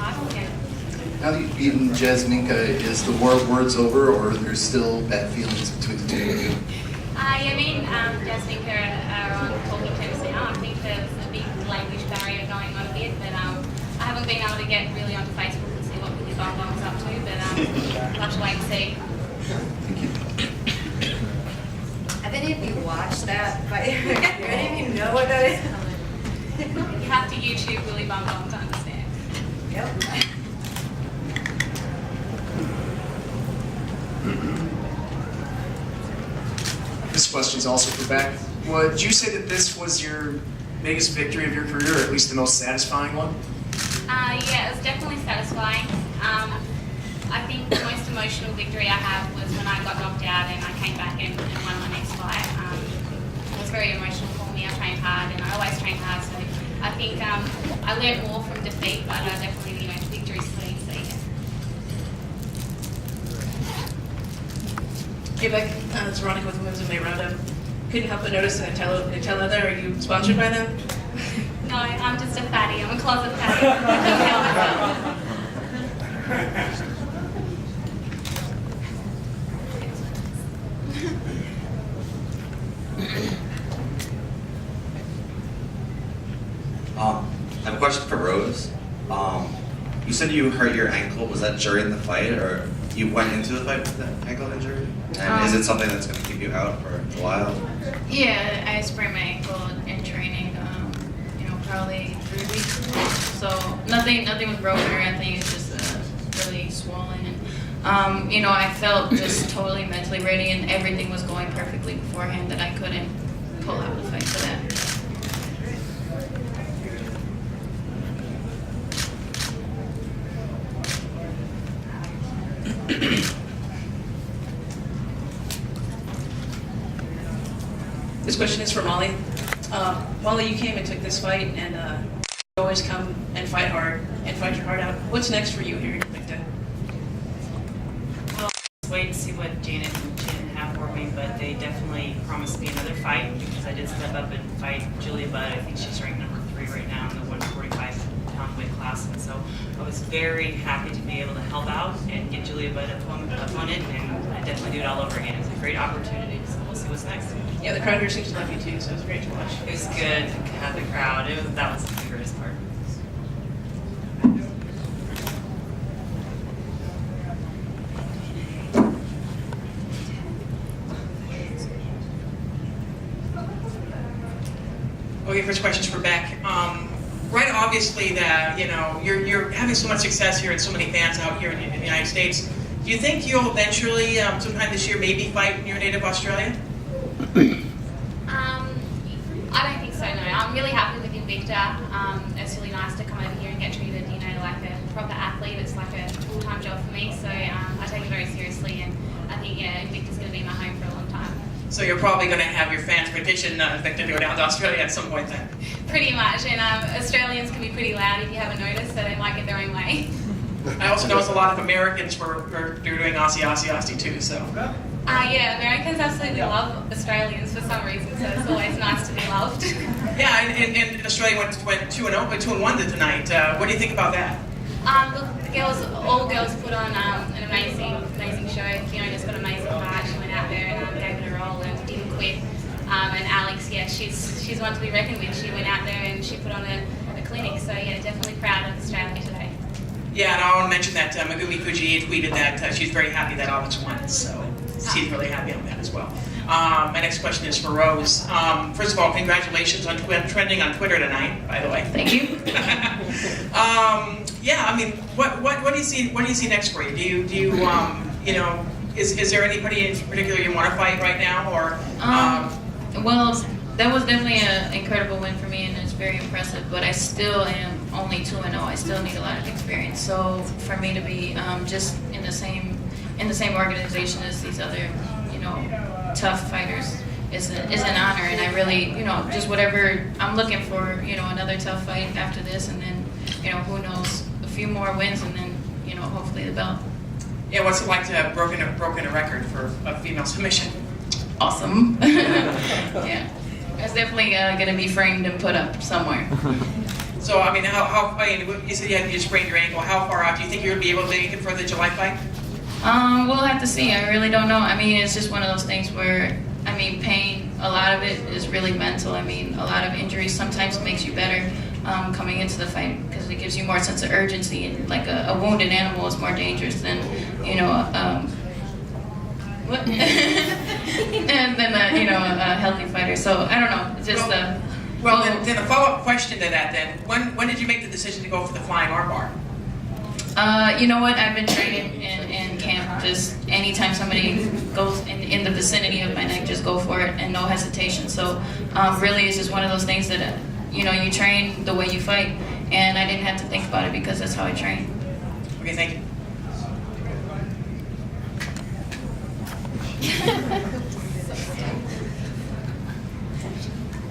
title again. Now that you've beaten Jasminka, is the war of words over, or are there still bad feelings between the two of you? Yeah, me and Jasminka are on talking terms now. I think there's a big language barrier going on a bit, but I haven't been able to get really onto Facebook and see what Billy Bonbon's up to, but we'll have to wait and see. Thank you. Have any of you watched that? Do any of you know what that is? You have to YouTube Billy Bonbon to understand. Yep. This question is also for Beck. Would you say that this was your biggest victory of your career, or at least the most satisfying one? Yeah, it was definitely satisfying. I think the most emotional victory I had was when I got knocked out and I came back and won my next fight. It was very emotional for me. I trained hard, and I always train hard, so I think I learned more from defeat, but definitely, victory's clean, so yeah. Hey Beck, it's Veronica with Women's MMA Roundup. Couldn't help but notice that Intel Leather. Are you sponsored by them? No, I'm just a fatty. I'm a closet fatty. I don't help myself. I have a question for Rose. You said you hurt your ankle. Was that during the fight, or you went into the fight with the ankle injury? And is it something that's going to keep you out for a while? Yeah, I sprained my ankle in training, probably 3 weeks. So nothing was broken or anything. It's just really swollen. And I felt just totally mentally ready, and everything was going perfectly beforehand that I couldn't pull out the fight for that. This question is for Molly. Molly, you came and took this fight, and you always come and fight hard and fight your heart out. What's next for you here in Invicta? Well, let's wait and see what Janet and Shannon have for me, but they definitely promised me another fight because I did step up and fight Julia Budd. I think she's ranked number 3 right now in the 145-pound weight class, and so I was very happy to be able to help out and get Julia Budd opponent, and I definitely do it all over again. It's a great opportunity, so we'll see what's next. Yeah, the crowd here seems to love you too, so it was great to watch. It was good to have the crowd. That was the greatest part. Okay, first question's for Beck. Right, obviously that you're having so much success here and so many fans out here in the United States. Do you think you'll eventually, sometime this year, maybe fight in your native Australia? I don't think so, no. I'm really happy with Invicta. It's really nice to come over here and get treated, like a proper athlete. It's like a full-time job for me, so I take it very seriously, and I think, Invicta's going to be my home for a long time. So you're probably going to have your fans petition Invicta to go down to Australia at some point then? Pretty much, and Australians can be pretty loud if you haven't noticed, so they might get their own way. I also noticed a lot of Americans were doing Aussie too, so. Yeah, Americans absolutely love Australians for some reason, so it's always nice to be loved. Yeah, and Australia went 2-1 tonight. What do you think about that? Look, all girls put on an amazing show. Fiona's got an amazing heart. She went out there and gave it a roll and didn't quit. And Alex, she's one to be reckoned with. She went out there and she put on a clinic. So yeah, definitely proud of Australia today. Yeah, and I want to mention that Megumi Fujii tweeted that she's very happy that Alex won, so she's really happy on that as well. My next question is for Rose. First of all, congratulations on trending on Twitter tonight, by the way. Thank you. Yeah, I mean, what do you see? What do you see next for you? Do you is there anybody in particular you want to fight right now, or? Well, that was definitely an incredible win for me, and it's very impressive. But I still am only 2-0. I still need a lot of experience. So for me to be just in the same organization as these other, tough fighters is an honor. And I really, just whatever I'm looking for, another tough fight after this, and then, who knows, a few more wins, and then, hopefully the belt. Yeah, what's it like to have broken a record for a female submission? Awesome. Yeah. It's definitely going to be framed and put up somewhere. So, I mean, I mean, you said you sprained your ankle. How far out do you think you're going to be able to make it for the July fight? We'll have to see. I really don't know. I mean, it's just one of those things where, I mean, pain, a lot of it is really mental. I mean, a lot of injuries sometimes makes you better coming into the fight because it gives you more sense of urgency. And like a wounded animal is more dangerous than, you know, what? and then, you know, a healthy fighter. So, I don't know. It's just Well, then a follow-up question to that then. When did you make the decision to go for the flying armbar? You know what? I've been training in camp. Just anytime somebody goes in the vicinity of my neck, just go for it and no hesitation. So really, it's just one of those things that you know, you train the way you fight, and I didn't have to think about it because that's how I train. Okay, thank you.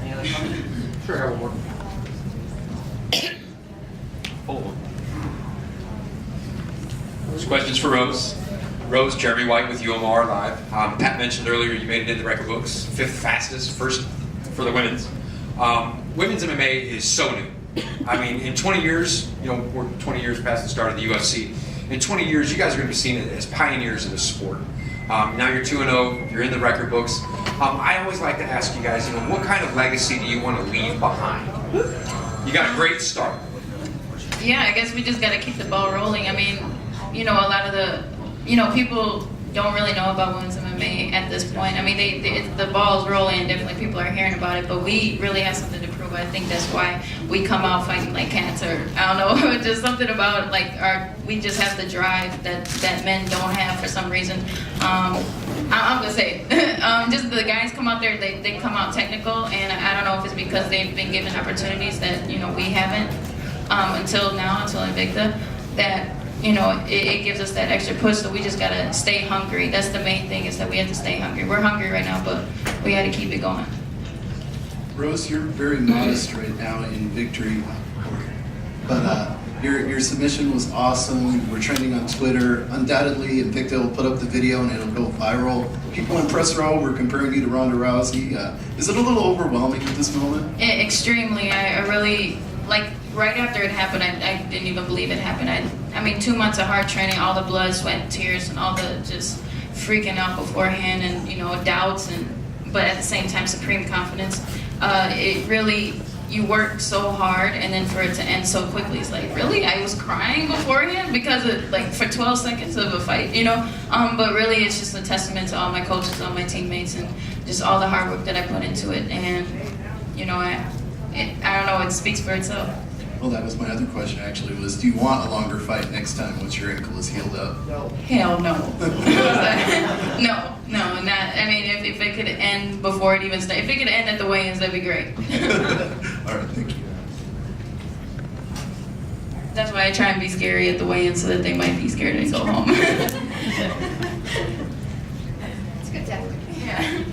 Any other comments? Sure, I have one more. This question's for Rose. Rose, Jeremy White with UMR Live. Pat mentioned earlier you made it in the record books, 5th fastest, first for the women's. Women's MMA is so new. I mean, in 20 years, you know, we're 20 years past the start of the UFC. In 20 years, you guys are going to be seen as pioneers of the sport. Now you're 2-0, you're in the record books. I always like to ask you guys, you know, what kind of legacy do you want to leave behind? You got a great start. Yeah, I guess we just got to keep the ball rolling. I mean, you know, a lot of the, you know, people don't really know about women's MMA at this point. I mean, the ball's rolling and definitely people are hearing about it, but we really have something to prove. I think that's why we come out fighting like cats, or I don't know, just something about like we just have the drive that men don't have for some reason. I'm gonna say, just the guys come out there, they come out technical, and I don't know if it's because they've been given opportunities that, you know, we haven't until Invicta, that, you know, it gives us that extra push, so we just gotta stay hungry. That's the main thing, is that we have to stay hungry. We're hungry right now, but we gotta keep it going. Rose, you're very modest right now in victory, but your submission was awesome. We're trending on Twitter. Undoubtedly, Invicta will put up the video and it'll go viral. People in press row were comparing you to Ronda Rousey. Is it a little overwhelming at this moment? Extremely. I really, like, right after it happened, I didn't even believe it happened. I mean, 2 months of hard training, all the blood, sweat, tears, and all the just freaking out beforehand, and, you know, doubts, but at the same time, supreme confidence. It really, you work so hard, and then for it to end so quickly, it's like, really? I was crying beforehand because of, like, for 12 seconds of a fight, you know? But really, it's just a testament to all my coaches, all my teammates, and just all the hard work that I put into it. And, you know, I don't know, it speaks for itself. Well, that was my other question, actually, was do you want a longer fight next time once your ankle is healed up? Hell no. No, not. I mean, if it could end before it even started, if it could end at the weigh-ins, that'd be great. All right, thank you. That's why I try and be scary at the weigh-ins, so that they might be scared and go home. It's good tactic. Yeah.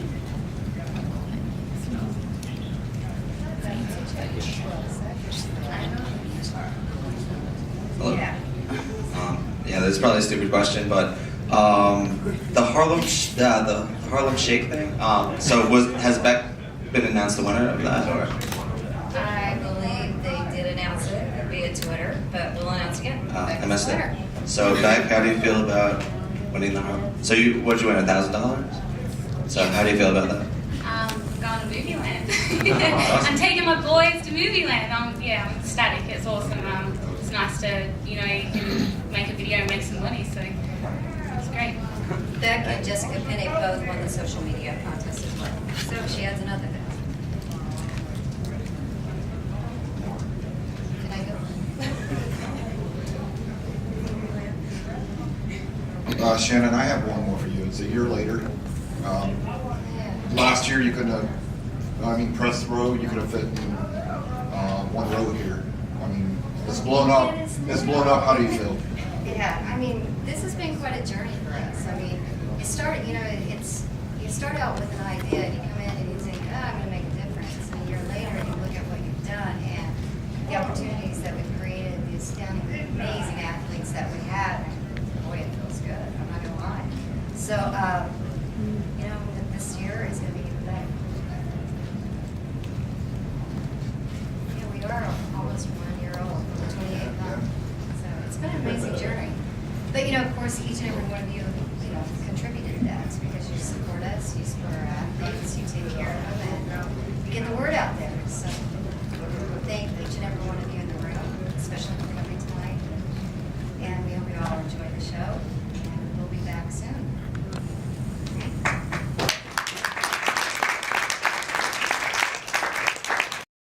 Hello? Yeah. Yeah, this is probably a stupid question, but the Harlem Shake thing. Has Beck been announced the winner of that, or? I believe they did announce it via Twitter, but we'll announce again. I missed it. So Beck, how do you feel about winning the Harlem? So what'd you win, $1,000? So how do you feel about that? I'm going to Movie Land. I'm taking my boys to Movie Land. I'm ecstatic. It's awesome. It's nice to, you know, you can make a video and make some money, so it's great. Beck and Jessica Penney both won the social media contest as well. So she adds another thing. Can I go? Shannon, I have one more for you. It's a year later. Last year you couldn't have, press row, you could have fit in one row here. I mean, it's blown up. It's blown up. How do you feel? Yeah, I mean, this has been quite a journey for us. I mean, it started, you know, you start out with an idea and you come in and you think, I'm going to make a difference. And a year later you look at what you've done and the opportunities that we've created, the astounding, amazing athletes that we have. Boy, it feels good. I'm not going to lie. So, you know, this year is going to be even better. Yeah, we are almost 1 course, each and every one of you, contributed to that, it's because